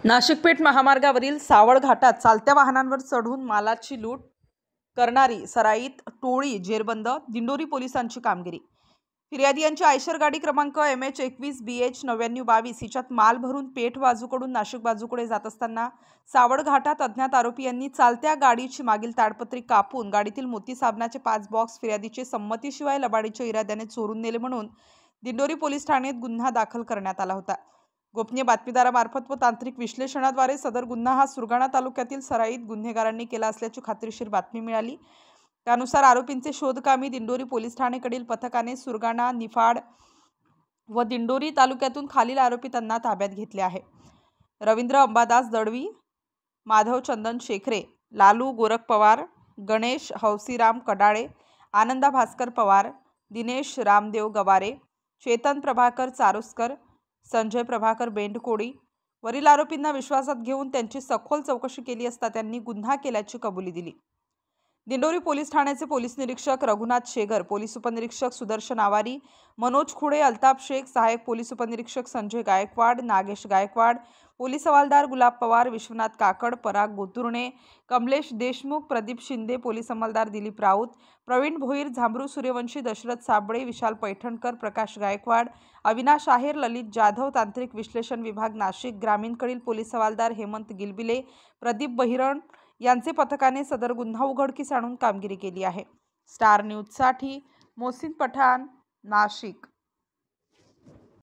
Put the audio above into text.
नाशिक पेठ महामार्गावरील सावळ घाटात चालत्या वाहनांवर चढून मालाची लूट करणारी सराईत टोळी जेरबंद। दिंडोरी पोलिसांची कामगिरी। फिर्यादियांची आयशर गाडी क्रमांक MH21BH9922 हिच्यात माल भरून पेठ बाजूकडून नाशिक बाजूकडे जात असताना सावळ घाटात अज्ञात आरोपी यांनी चालत्या गाडीची मागील ताडपत्री कापून गाडीतील मोती साबणाचे 5 बॉक्स फिर्यादीचे संमतीशिवाय लबाडीच्या इराद्याने चोरून नेले म्हणून दिंडोरी पोलीस ठाण्यात गुन्हा दाखल करण्यात आला होता। गोपनीय बातमीदारामार्फत व तांत्रिक विश्लेषणाद्वारे सदर गुन्हा हा सुरगाणा तालुक्यातील सराईत गुन्हेगारांनी केला असल्याची खात्रीशीर बातमी मिळाली। त्यानुसार आरोपींचे शोधकामी दिंडोरी पोलीस ठाणेकडील पथकाने सुरगाणा, निफाड व दिंडोरी तालुक्यातून खालील आरोपी त्यांना ताब्यात घेतले आहे। रवींद्र अंबादास दळवी, माधव चंदन शेखरे, लालू गोरख पवार, गणेश हौसीराम कडाळे, आनंदा भास्कर पवार, दिनेश रामदेव गवारे, चेतन प्रभाकर चारोस्कर, संजय प्रभाकर बेंडकोडी वरील आरोपींना विश्वासात घेऊन त्यांची सखोल चौकशी केली असता त्यांनी गुन्हा केल्याची कबुली दिली। दिंडोरी पोलीस ठाण्याचे पोलीस निरीक्षक रघुनाथ शेगर, पोलीस उपनिरीक्षक सुदर्शन आवारी, मनोज खुडे, अल्ताफ शेख, सहायक पोलीस उपनिरीक्षक संजय गायकवाड, नागेश गायकवाड, पोलीस हवालदार गुलाब पवार, विश्वनाथ काकड, पराग गोतुर्णे, कमलेश देशमुख, प्रदीप शिंदे, पोलीस अंमलदार दिलीप राऊत, प्रवीण भोईर, झांबरू सूर्यवंशी, दशरथ साबळे, विशाल पैठणकर, प्रकाश गायकवाड, अविनाश आहेर, ललित जाधव, तांत्रिक विश्लेषण विभाग नाशिक ग्रामीणकडील पोलीस हवालदार हेमंत गिलबिले, प्रदीप बहिरण यांचे पथकाने सदर गुन्हा उघडकीस आणून कामगिरी केली आहे। स्टार न्यूजसाठी मोहसिन पठाण, नाशिक।